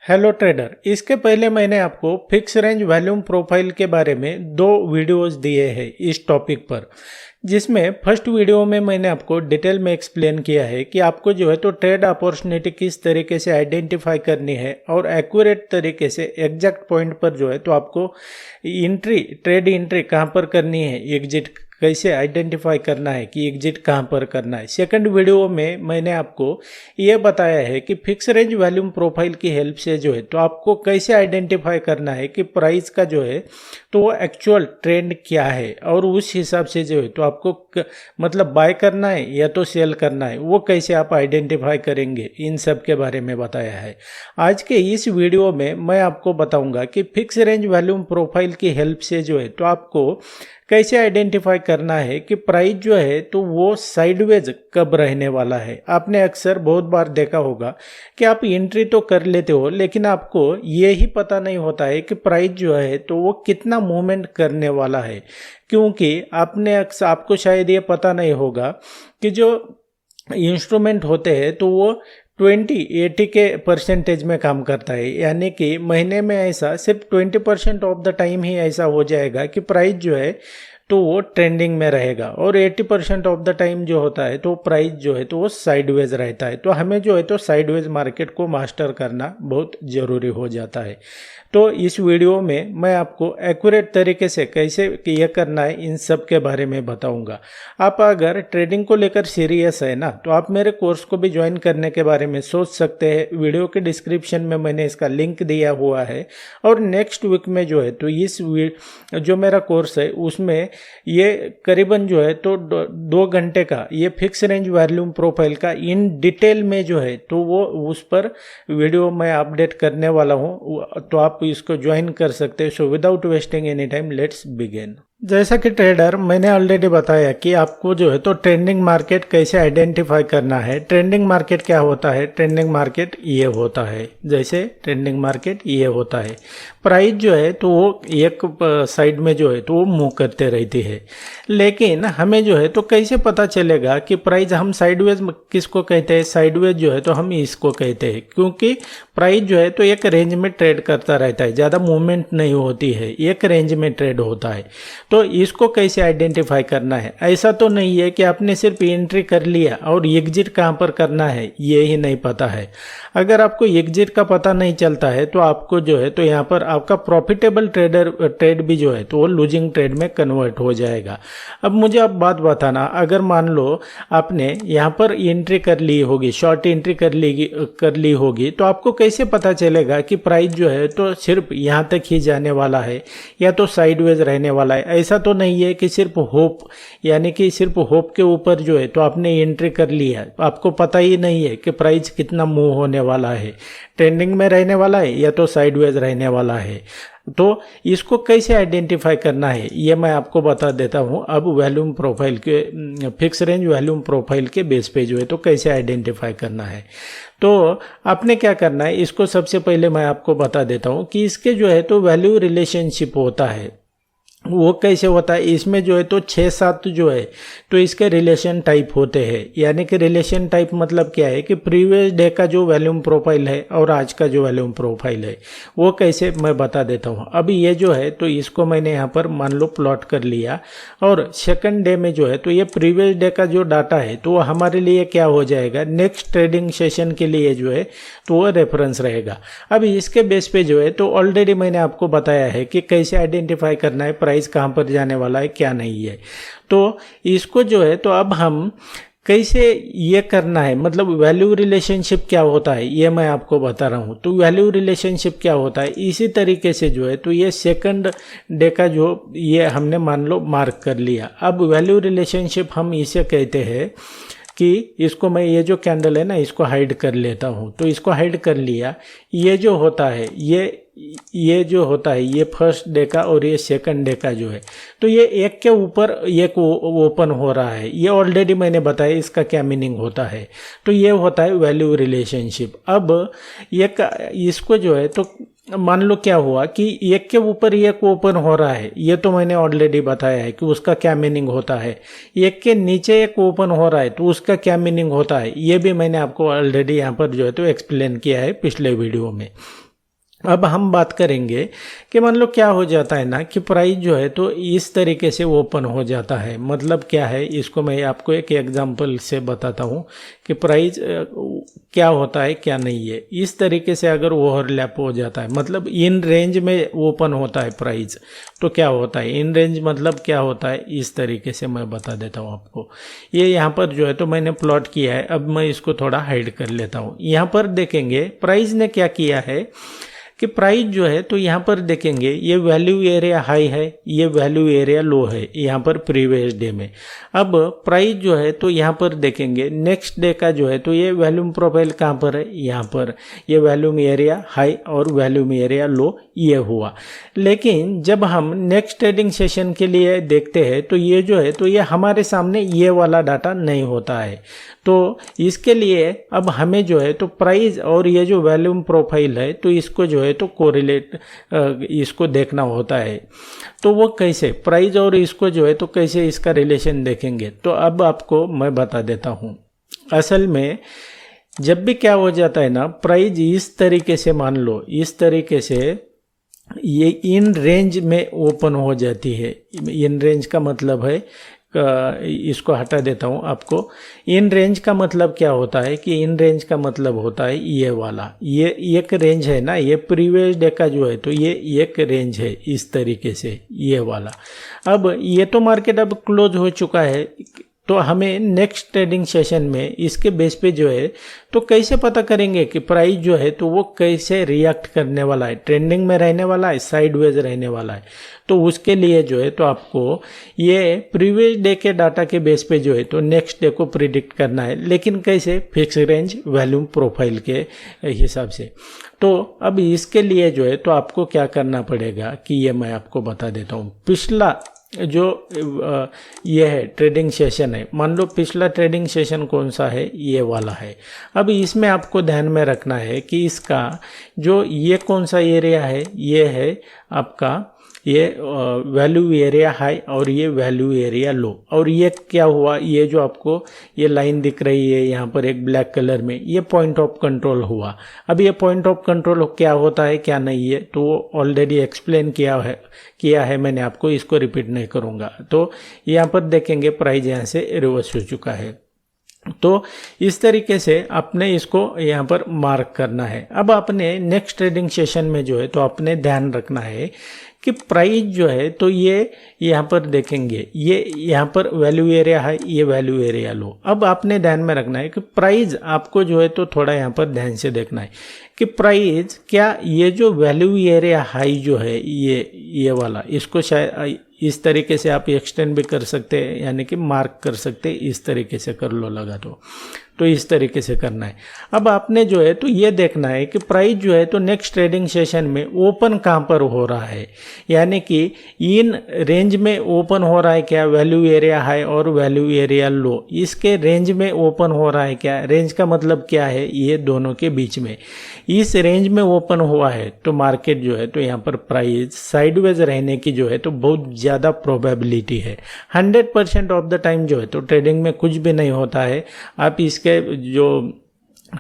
Hello trader, इसके पहले मैंने आपको फिक्स रेंज वॉल्यूम प्रोफाइल के बारे में दो वीडियोस दिए हैं इस टॉपिक पर, जिसमें फर्स्ट वीडियो में मैंने आपको डिटेल में एक्सप्लेन किया है कि आपको जो है तो ट्रेड अपॉर्चुनिटी किस तरीके से आइडेंटिफाई करनी है और एक्यूरेट तरीके से एग्जैक्ट पॉइंट पर जो है तो आपको ट्रेड एंट्री कहाँ पर करनी है, एग्जिट कैसे आइडेंटिफाई करना है कि एग्जिट कहाँ पर करना है। सेकंड वीडियो में मैंने आपको ये बताया है कि फिक्स रेंज वॉल्यूम प्रोफाइल की हेल्प से जो है तो आपको कैसे आइडेंटिफाई करना है कि प्राइस का जो है तो वो एक्चुअल ट्रेंड क्या है और उस हिसाब से जो है तो आपको मतलब बाय करना है या तो सेल करना है, वो कैसे आप आइडेंटिफाई करेंगे, इन सब के बारे में बताया है। आज के इस वीडियो में मैं आपको बताऊंगा कि फिक्स रेंज वॉल्यूम प्रोफाइल की हेल्प से जो है तो आपको कैसे आइडेंटिफाई करना है कि प्राइस जो है तो वो साइडवेज कब रहने वाला है। आपने अक्सर बहुत बार देखा होगा कि आप एंट्री तो कर लेते हो लेकिन आपको ये ही पता नहीं होता है कि प्राइस जो है तो वो कितना मूवमेंट करने वाला है, क्योंकि आपको शायद ये पता नहीं होगा कि जो इंस्ट्रूमेंट होते हैं तो वो 80 के परसेंटेज में काम करता है, यानी कि महीने में ऐसा सिर्फ 20% ऑफ द टाइम ही ऐसा हो जाएगा कि प्राइस जो है तो वो ट्रेंडिंग में रहेगा और 80% ऑफ द टाइम जो होता है तो प्राइस जो है तो वो साइडवेज रहता है। तो हमें जो है तो साइडवेज मार्केट को मास्टर करना बहुत ज़रूरी हो जाता है। तो इस वीडियो में मैं आपको एक्यूरेट तरीके से कैसे ये करना है इन सब के बारे में बताऊंगा। आप अगर ट्रेडिंग को लेकर सीरियस है ना तो आप मेरे कोर्स को भी ज्वाइन करने के बारे में सोच सकते हैं। वीडियो के डिस्क्रिप्शन में मैंने इसका लिंक दिया हुआ है और नेक्स्ट वीक में जो है तो जो मेरा कोर्स है उसमें ये करीबन जो है तो 2 घंटे का ये फिक्स रेंज वॉल्यूम प्रोफाइल का इन डिटेल में जो है तो वो उस पर वीडियो मैं अपडेट करने वाला हूँ, तो आप इसको ज्वाइन कर सकते हैं। So without wasting any time let's begin. जैसा कि ट्रेडर मैंने ऑलरेडी बताया कि आपको जो है तो ट्रेंडिंग मार्केट कैसे आइडेंटिफाई करना है। ट्रेंडिंग मार्केट क्या होता है? ट्रेंडिंग मार्केट ये होता है, जैसे ट्रेंडिंग मार्केट ये होता है, प्राइस जो है तो वो एक साइड में जो है तो वो मूव करते रहती है। लेकिन हमें जो है तो कैसे पता चलेगा कि प्राइस, हम साइडवेज किसको कहते हैं? साइडवेज जो है तो हम इसको कहते हैं, क्योंकि प्राइस जो है तो एक रेंज में ट्रेड करता रहता है, ज़्यादा मूवमेंट नहीं होती है, एक रेंज में ट्रेड होता है। तो इसको कैसे आइडेंटिफाई करना है? ऐसा तो नहीं है कि आपने सिर्फ एंट्री कर लिया और एग्जिट कहाँ पर करना है ये ही नहीं पता है। अगर आपको एग्जिट का पता नहीं चलता है तो आपको जो है तो यहाँ पर आपका प्रॉफिटेबल ट्रेड भी जो है तो वो लूजिंग ट्रेड में कन्वर्ट हो जाएगा। अब मुझे आप बात बताना, अगर मान लो आपने यहाँ पर एंट्री कर ली होगी, शॉर्ट एंट्री कर ली होगी, तो आपको कैसे पता चलेगा कि प्राइस जो है तो सिर्फ यहाँ तक ही जाने वाला है या तो साइडवेज रहने वाला है? ऐसा तो नहीं है कि सिर्फ होप, यानी कि सिर्फ होप के ऊपर जो है तो आपने एंट्री कर लिया, आपको पता ही नहीं है कि प्राइस कितना मूव होने वाला है, ट्रेंडिंग में रहने वाला है या तो साइडवेज रहने वाला है। तो इसको कैसे आइडेंटिफाई करना है ये मैं आपको बता देता हूँ। अब वॉल्यूम प्रोफाइल के फिक्स रेंज वॉल्यूम प्रोफाइल के बेस पे जो है तो कैसे आइडेंटिफाई करना है। तो आपने क्या करना है, इसको सबसे पहले मैं आपको बता देता हूँ कि इसके जो है तो वैल्यू रिलेशनशिप होता है, वो कैसे होता है। इसमें जो है तो 6-7 जो है तो इसके रिलेशन टाइप होते हैं, यानी कि रिलेशन टाइप मतलब क्या है कि प्रीवियस डे का जो वॉल्यूम प्रोफाइल है और आज का जो वॉल्यूम प्रोफाइल है वो कैसे मैं बता देता हूँ। अभी ये जो है तो इसको मैंने यहाँ पर मान लो प्लॉट कर लिया और सेकंड डे में जो है तो ये प्रीवियस डे का जो डाटा है तो वो हमारे लिए क्या हो जाएगा, नेक्स्ट ट्रेडिंग सेशन के लिए जो है तो वो रेफरेंस रहेगा। अब इसके बेस पे जो है तो ऑलरेडी मैंने आपको बताया है कि कैसे आइडेंटिफाई करना है प्राइस कहाँ पर जाने वाला है, क्या नहीं है। तो इसको जो है तो अब हम कैसे ये करना है, मतलब वैल्यू रिलेशनशिप क्या होता है ये मैं आपको बता रहा हूँ। तो वैल्यू रिलेशनशिप क्या होता है, इसी तरीके से जो है तो ये सेकंड डे का जो ये हमने मान लो मार्क कर लिया। अब वैल्यू रिलेशनशिप हम इसे कहते हैं कि इसको मैं, ये जो कैंडल है ना इसको हाइड कर लेता हूँ। तो इसको हाइड कर लिया, ये जो होता है ये जो होता है ये फर्स्ट डे का और ये सेकंड डे का जो है तो ये एक के ऊपर एक ओपन हो रहा है। ये ऑलरेडी मैंने बताया इसका क्या मीनिंग होता है। तो ये होता है वैल्यू रिलेशनशिप। अब इसको जो है तो मान लो क्या हुआ कि एक के ऊपर एक ओपन हो रहा है, ये तो मैंने ऑलरेडी बताया है कि उसका क्या मीनिंग होता है। एक के नीचे एक ओपन हो रहा है तो उसका क्या मीनिंग होता है ये भी मैंने आपको ऑलरेडी यहाँ पर जो है तो एक्सप्लेन किया है पिछले वीडियो में। अब हम बात करेंगे कि मान लो क्या हो जाता है ना कि प्राइस जो है तो इस तरीके से ओपन हो जाता है। मतलब क्या है, इसको मैं आपको एक एग्जांपल से बताता हूँ कि प्राइस क्या होता है क्या नहीं है। इस तरीके से अगर ओवरलैप हो जाता है, मतलब इन रेंज में ओपन होता है प्राइस, तो क्या होता है इन रेंज, मतलब क्या होता है इस तरीके से मैं बता देता हूँ आपको। ये यहाँ पर जो है तो मैंने प्लॉट किया है। अब मैं इसको थोड़ा हाइड कर लेता हूँ। यहाँ पर देखेंगे प्राइस ने क्या किया है कि प्राइस जो है तो यहाँ पर देखेंगे ये वैल्यू एरिया हाई है, ये वैल्यू एरिया लो है यहाँ पर प्रीवियस डे में। अब प्राइस जो है तो यहाँ पर देखेंगे नेक्स्ट डे का जो है तो ये वैल्यूम प्रोफाइल कहाँ पर है, यहाँ पर ये वैल्यूम एरिया हाई और वैल्यूम एरिया लो ये हुआ। लेकिन जब हम नेक्स्ट ट्रेडिंग सेशन के लिए देखते हैं तो ये जो है तो ये हमारे सामने ये वाला डाटा नहीं होता है। तो इसके लिए अब हमें जो है तो प्राइस और ये जो वैल्यूम प्रोफाइल है तो इसको जो है तो कोरिलेट इसको देखना होता है। तो वो कैसे प्राइस और इसको जो है तो कैसे इसका रिलेशन देखेंगे, तो अब आपको मैं बता देता हूँ। असल में जब भी क्या हो जाता है ना, प्राइस इस तरीके से मान लो, इस तरीके से ये इन रेंज में ओपन हो जाती है। इन रेंज का मतलब है, इसको हटा देता हूँ आपको। इन रेंज का मतलब क्या होता है कि इन रेंज का मतलब होता है ये वाला, ये एक रेंज है ना, ये प्रीवियस डे का जो है तो ये एक रेंज है इस तरीके से ये वाला। अब ये तो मार्केट अब क्लोज हो चुका है, तो हमें नेक्स्ट ट्रेडिंग सेशन में इसके बेस पे जो है तो कैसे पता करेंगे कि प्राइस जो है तो वो कैसे रिएक्ट करने वाला है, ट्रेंडिंग में रहने वाला है, साइडवेज रहने वाला है। तो उसके लिए जो है तो आपको ये प्रीवियस डे के डाटा के बेस पे जो है तो नेक्स्ट डे को प्रिडिक्ट करना है, लेकिन कैसे, फिक्स रेंज वैल्यूम प्रोफाइल के हिसाब से। तो अब इसके लिए जो है तो आपको क्या करना पड़ेगा कि ये मैं आपको बता देता हूँ। पिछला जो ये है ट्रेडिंग सेशन है, मान लो पिछला ट्रेडिंग सेशन कौन सा है, ये वाला है। अब इसमें आपको ध्यान में रखना है कि इसका जो ये कौन सा एरिया है, ये है आपका ये वैल्यू एरिया हाई और ये वैल्यू एरिया लो। और ये क्या हुआ, ये जो आपको ये लाइन दिख रही है यहाँ पर एक ब्लैक कलर में, ये पॉइंट ऑफ कंट्रोल हुआ। अब ये पॉइंट ऑफ कंट्रोल क्या होता है क्या नहीं है तो ऑलरेडी एक्सप्लेन किया है मैंने आपको, इसको रिपीट नहीं करूँगा। तो यहाँ पर देखेंगे प्राइस यहाँ से रिवर्स हो चुका है। तो इस तरीके से आपने इसको यहाँ पर मार्क करना है। अब आपने नेक्स्ट ट्रेडिंग सेशन में जो है तो आपने ध्यान रखना है कि प्राइस जो है तो ये यहाँ पर देखेंगे, ये यहाँ पर वैल्यू एरिया है, ये वैल्यू एरिया लो। अब आपने ध्यान में रखना है कि प्राइस आपको जो है तो थोड़ा यहाँ पर ध्यान से देखना है कि प्राइस क्या ये जो वैल्यू एरिया हाई जो है ये वाला, इसको शायद इस तरीके से आप एक्सटेंड भी कर सकते हैं, यानी कि मार्क कर सकते हैं, इस तरीके से कर लो लगा तो इस तरीके से करना है। अब आपने जो है तो ये देखना है कि प्राइस जो है तो नेक्स्ट ट्रेडिंग सेशन में ओपन कहाँ पर हो रहा है, यानी कि इन रेंज में ओपन हो रहा है क्या, वैल्यू एरिया हाई और वैल्यू एरिया लो, इसके रेंज में ओपन हो रहा है क्या। रेंज का मतलब क्या है, ये दोनों के बीच में, इस रेंज में ओपन हुआ है तो मार्केट जो है तो यहाँ पर प्राइस साइडवेज रहने की जो है तो बहुत ज़्यादा प्रोबेबिलिटी है। 100% ऑफ द टाइम जो है तो ट्रेडिंग में कुछ भी नहीं होता है। आप इसके जो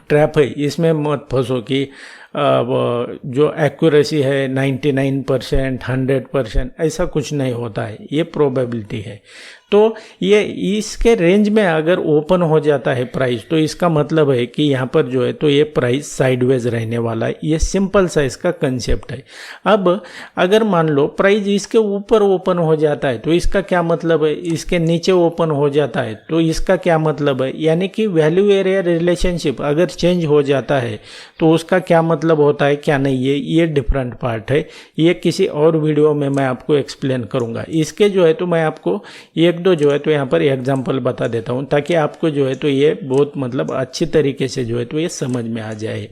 ट्रैप है इसमें मत फंसो कि जो एक्यूरेसी है 99%, 100%, ऐसा कुछ नहीं होता है, ये प्रोबेबिलिटी है। तो ये इसके रेंज में अगर ओपन हो जाता है प्राइस तो इसका मतलब है कि यहाँ पर जो है तो ये प्राइस साइडवेज रहने वाला है। ये सिंपल सा इसका कंसेप्ट है। अब अगर मान लो प्राइस इसके ऊपर ओपन हो जाता है तो इसका क्या मतलब है, इसके नीचे ओपन हो जाता है तो इसका क्या मतलब है, यानी कि वैल्यू एरिया रिलेशनशिप अगर चेंज हो जाता है तो उसका क्या मतलब होता है क्या नहीं है, ये डिफरेंट पार्ट है। ये किसी और वीडियो में मैं आपको एक्सप्लेन करूँगा। इसके जो है तो मैं आपको एक दो जो है तो यहाँ पर एग्जांपल बता देता हूँ ताकि आपको जो है तो ये बहुत मतलब अच्छी तरीके से जो है तो ये समझ में आ जाए।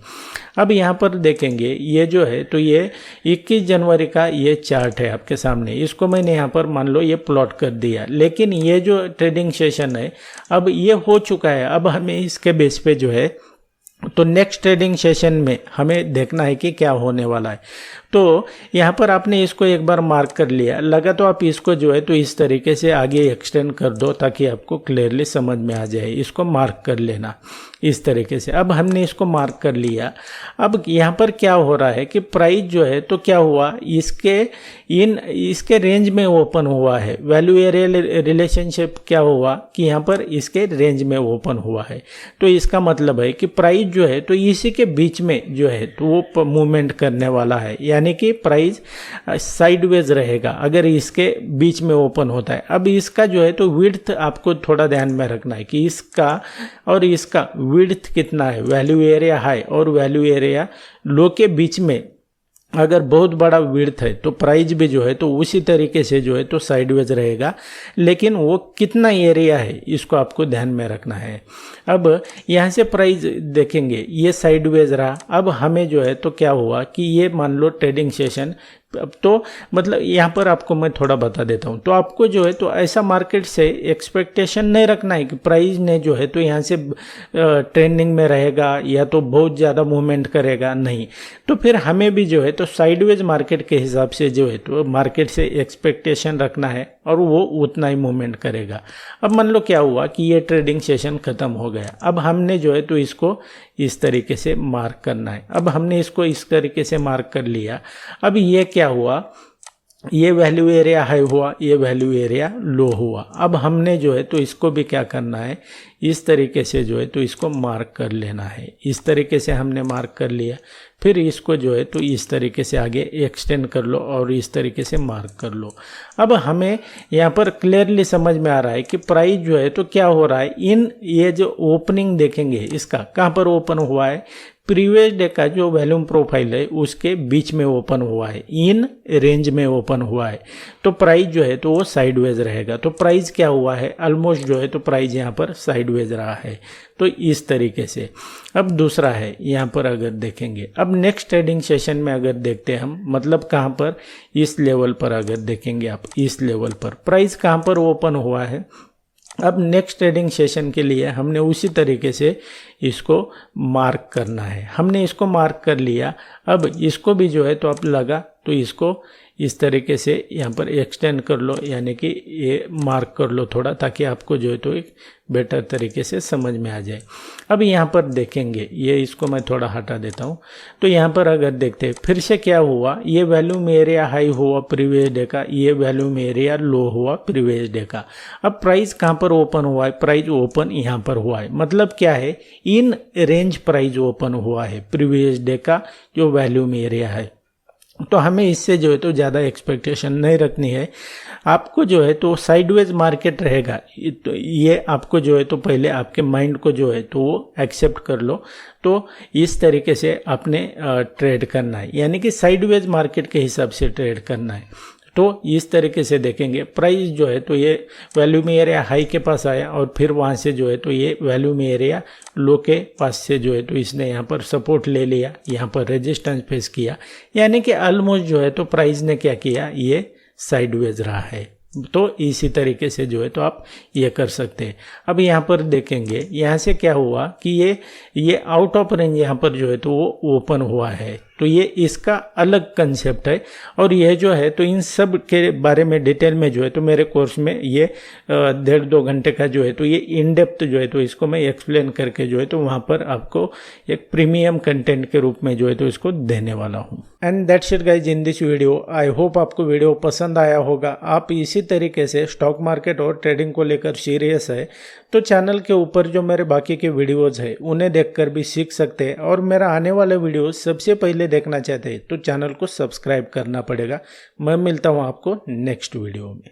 अब यहाँ पर देखेंगे ये जो है तो ये 21 जनवरी का ये चार्ट है आपके सामने, इसको मैंने यहाँ पर मान लो ये प्लॉट कर दिया। लेकिन ये जो ट्रेडिंग सेशन है अब ये हो चुका है, अब हमें इसके बेस पे जो है तो नेक्स्ट ट्रेडिंग सेशन में हमें देखना है कि क्या होने वाला है। तो यहाँ पर आपने इसको एक बार मार्क कर लिया, लगा तो आप इसको जो है तो इस तरीके से आगे एक्सटेंड कर दो ताकि आपको क्लियरली समझ में आ जाए। इसको मार्क कर लेना इस तरीके से। अब हमने इसको मार्क कर लिया। अब यहाँ पर क्या हो रहा है कि प्राइस जो है तो क्या हुआ, इसके रेंज में ओपन हुआ है। वैल्यू एरिया रिलेशनशिप क्या हुआ कि यहाँ पर इसके रेंज में ओपन हुआ है। तो इसका मतलब है कि प्राइस जो है तो इसी के बीच में जो है तो वो मूवमेंट करने वाला है, यानी कि प्राइस साइडवेज रहेगा अगर इसके बीच में ओपन होता है। अब इसका जो है तो विड्थ आपको थोड़ा ध्यान में रखना है कि इसका और इसका विड्थ कितना है। वैल्यू एरिया हाई और वैल्यू एरिया लो के बीच में अगर बहुत बड़ा विड्थ है तो प्राइस भी जो है तो उसी तरीके से जो है तो साइडवेज रहेगा, लेकिन वो कितना एरिया है इसको आपको ध्यान में रखना है। अब यहाँ से प्राइस देखेंगे ये साइडवेज रहा। अब हमें जो है तो क्या हुआ कि ये मान लो ट्रेडिंग सेशन, तो मतलब यहाँ पर आपको मैं थोड़ा बता देता हूँ। तो आपको जो है तो ऐसा मार्केट से एक्सपेक्टेशन नहीं रखना है कि प्राइस ने जो है तो यहाँ से ट्रेंडिंग में रहेगा या तो बहुत ज़्यादा मूवमेंट करेगा, नहीं। तो फिर हमें भी जो है तो साइडवेज मार्केट के हिसाब से जो है तो मार्केट से एक्सपेक्टेशन रखना है और वो उतना ही मूवमेंट करेगा। अब मान लो क्या हुआ कि ये ट्रेडिंग सेशन ख़त्म हो गया। अब हमने जो है तो इसको इस तरीके से मार्क करना है। अब हमने इसको इस तरीके से मार्क कर लिया। अब ये क्या हुआ, ये वैल्यू एरिया हाई हुआ, ये वैल्यू एरिया लो हुआ। अब हमने जो है तो इसको भी क्या करना है, इस तरीके से जो है तो इसको मार्क कर लेना है। इस तरीके से हमने मार्क कर लिया। फिर इसको जो है तो इस तरीके से आगे एक्सटेंड कर लो और इस तरीके से मार्क कर लो। अब हमें यहाँ पर क्लियरली समझ में आ रहा है कि प्राइस जो है तो क्या हो रहा है, ये जो ओपनिंग देखेंगे इसका कहाँ पर ओपन हुआ है, प्रीवियस डे का जो वॉल्यूम प्रोफाइल है उसके बीच में ओपन हुआ है, इन रेंज में ओपन हुआ है। तो प्राइस जो है तो वो साइडवेज रहेगा। तो प्राइस क्या हुआ है, ऑलमोस्ट जो है तो प्राइस यहाँ पर साइडवेज रहा है। तो इस तरीके से। अब दूसरा है यहाँ पर अगर देखेंगे, अब नेक्स्ट ट्रेडिंग सेशन में अगर देखते हैं हम, मतलब कहाँ पर, इस लेवल पर अगर देखेंगे आप, इस लेवल पर प्राइस कहाँ पर ओपन हुआ है। अब नेक्स्ट ट्रेडिंग सेशन के लिए हमने उसी तरीके से इसको मार्क करना है। हमने इसको मार्क कर लिया। अब इसको भी जो है तो आप लगा तो इसको इस तरीके से यहाँ पर एक्सटेंड कर लो, यानी कि ये मार्क कर लो थोड़ा, ताकि आपको जो है तो एक बेटर तरीके से समझ में आ जाए। अब यहाँ पर देखेंगे, ये इसको मैं थोड़ा हटा देता हूँ। तो यहाँ पर अगर देखते हैं फिर से क्या हुआ, ये वॉल्यूम एरिया हाई हुआ प्रीवियस डे का, ये वॉल्यूम एरिया लो हुआ प्रीवियस डे का। अब प्राइस कहाँ पर ओपन हुआ है, प्राइस ओपन यहाँ पर हुआ है। मतलब क्या है, इन रेंज प्राइस ओपन हुआ है प्रीवियस डे का जो वॉल्यूम एरिया है। तो हमें इससे जो है तो ज़्यादा एक्सपेक्टेशन नहीं रखनी है। आपको जो है तो साइडवेज मार्केट रहेगा, तो ये आपको जो है तो पहले आपके माइंड को जो है तो वो एक्सेप्ट कर लो। तो इस तरीके से आपने ट्रेड करना है, यानी कि साइडवेज मार्केट के हिसाब से ट्रेड करना है। तो इस तरीके से देखेंगे प्राइस जो है तो ये वॉल्यूम एरिया हाई के पास आया और फिर वहाँ से जो है तो ये वॉल्यूम एरिया लो के पास से जो है तो इसने यहाँ पर सपोर्ट ले लिया, यहाँ पर रेजिस्टेंस फेस किया, यानी कि ऑलमोस्ट जो है तो प्राइस ने क्या किया, ये साइडवेज रहा है। तो इसी तरीके से जो है तो आप ये कर सकते हैं। अब यहाँ पर देखेंगे, यहाँ से क्या हुआ कि ये आउट ऑफ रेंज यहाँ पर जो है तो वो ओपन हुआ है। तो ये इसका अलग कंसेप्ट है और यह जो है तो इन सब के बारे में डिटेल में जो है तो मेरे कोर्स में ये 1.5-2 घंटे का जो है तो ये इन डेप्थ जो है तो इसको मैं एक्सप्लेन करके जो है तो वहाँ पर आपको एक प्रीमियम कंटेंट के रूप में जो है तो इसको देने वाला हूँ। And that's it guys in this video. I hope आपको वीडियो पसंद आया होगा। आप इसी तरीके से स्टॉक मार्केट और ट्रेडिंग को लेकर सीरियस है तो चैनल के ऊपर जो मेरे बाकी के वीडियोज़ है उन्हें देखकर भी सीख सकते हैं, और मेरा आने वाला वीडियो सबसे पहले देखना चाहते हैं तो चैनल को सब्सक्राइब करना पड़ेगा। मैं मिलता हूँ आपको नेक्स्ट वीडियो में।